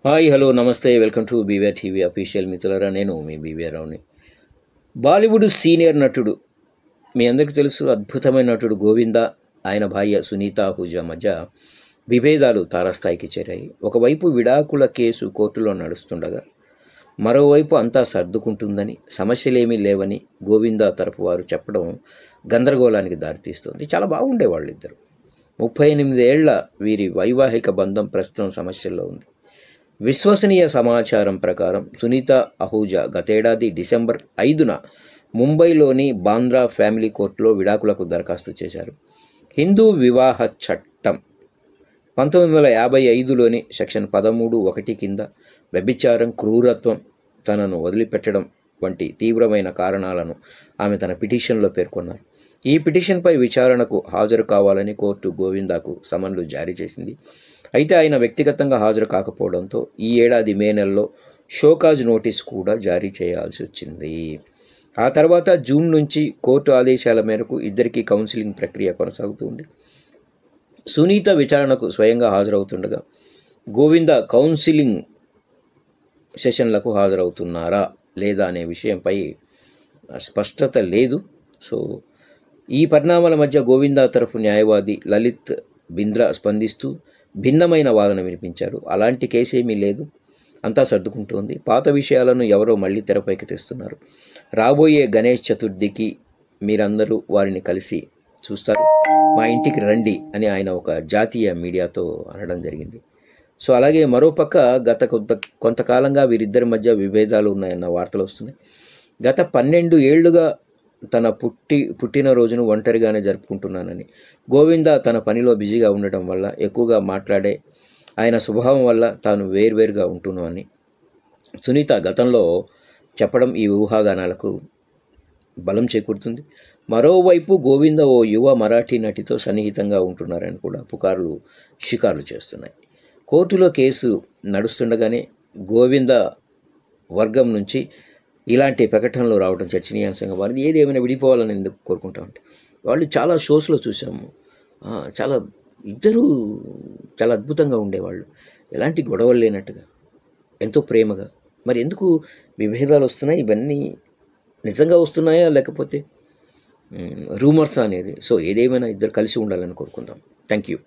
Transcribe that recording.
Hi hello నమస్తే welcome to BVR TV official మిత్రులారా. నేను మీ బీవీఆర్ రావుని. బాలీవుడ్ సీనియర్ నటుడు, మీ అందరికీ తెలుసు, అద్భుతమైన నటుడు గోవిందా, ఆయన భార్య సునీత ఆహూజా మధ్య విభేదాలు తారాస్థాయికి చేరాయి. ఒకవైపు విడాకుల కేసు కోర్టులో నడుస్తుండగా మరోవైపు అంతా సర్దుకుంటుందని, సమస్యలేమీ లేవని గోవిందా తరపు వారు చెప్పడం గందరగోళానికి దారితీస్తుంది. చాలా బాగుండేవాళ్ళు ఇద్దరు. 38 ఏళ్ల వీరి వైవాహిక బంధం ప్రస్తుతం సమస్యల్లో ఉంది. విశ్వసనీయ సమాచారం ప్రకారం సునీత ఆహూజా గతేడాది డిసెంబర్ 5న ముంబైలోని బాంద్రా ఫ్యామిలీ కోర్టులో విడాకులకు దరఖాస్తు చేశారు. హిందూ వివాహ చట్టం 1955లోని సెక్షన్ 13(1) కింద వ్యభిచారం, క్రూరత్వం, తనను వదిలిపెట్టడం వంటి తీవ్రమైన కారణాలను ఆమె తన పిటిషన్లో పేర్కొన్నారు. ఈ పిటిషన్పై విచారణకు హాజరు కావాలని కోర్టు గోవిందాకు సమన్లు జారీ చేసింది. అయితే ఆయన వ్యక్తిగతంగా హాజరు కాకపోవడంతో ఈ ఏడాది మే నెలలో షోకాజ్ నోటీస్ కూడా జారీ చేయాల్సి వచ్చింది. ఆ తర్వాత జూన్ నుంచి కోర్టు ఆదేశాల మేరకు ఇద్దరికీ కౌన్సిలింగ్ ప్రక్రియ కొనసాగుతుంది. సునీత విచారణకు స్వయంగా హాజరవుతుండగా గోవిందా కౌన్సిలింగ్ సెషన్లకు హాజరవుతున్నారా లేదా అనే విషయంపై స్పష్టత లేదు. సో ఈ పరిణామాల మధ్య గోవిందా తరఫు న్యాయవాది లలిత్ బింద్రా స్పందిస్తూ భిన్నమైన వాదన వినిపించారు. అలాంటి కేసేమీ లేదు, అంతా సర్దుకుంటోంది. పాత విషయాలను ఎవరో మళ్ళీ తెరపైకి తెస్తున్నారు. రాబోయే గణేష్ చతుర్థికి మీరందరూ వారిని కలిసి చూస్తారు, మా ఇంటికి రండి అని ఆయన ఒక జాతీయ మీడియాతో అనడం జరిగింది. సో అలాగే మరోపక్క గత కొంతకాలంగా వీరిద్దరి మధ్య విభేదాలు ఉన్నాయన్న వార్తలు వస్తున్నాయి. గత 12 ఏళ్లుగా తన పుట్టినరోజును ఒంటరిగానే జరుపుకుంటున్నానని, గోవిందా తన పనిలో బిజీగా ఉండటం వల్ల, ఎక్కువగా మాట్లాడే ఆయన స్వభావం వల్ల తాను వేర్వేరుగా ఉంటున్నానని సునీత గతంలో చెప్పడం ఈ ఊహాగానాలకు బలం చేకూరుతుంది. మరోవైపు గోవిందా ఓ యువ మరాఠీ నటితో సన్నిహితంగా ఉంటున్నారని కూడా పుకార్లు షికార్లు చేస్తున్నాయి. కోర్టులో కేసు నడుస్తుండగానే గోవిందా వర్గం నుంచి ఇలాంటి ప్రకటనలు రావడం చర్చనీయాంశంగా మారింది. ఏది ఏమైనా విడిపోవాలని ఎందుకు కోరుకుంటామంటే, వాళ్ళు చాలా షోస్లో చూసాము, ఇద్దరూ చాలా అద్భుతంగా ఉండేవాళ్ళు, ఎలాంటి గొడవలు లేనట్టుగా, ఎంతో ప్రేమగా. మరి ఎందుకు విభేదాలు వస్తున్నాయి? ఇవన్నీ నిజంగా వస్తున్నాయా లేకపోతే రూమర్స్ అనేది? సో ఏదేమైనా ఇద్దరు కలిసి ఉండాలని కోరుకుందాం. Thank you.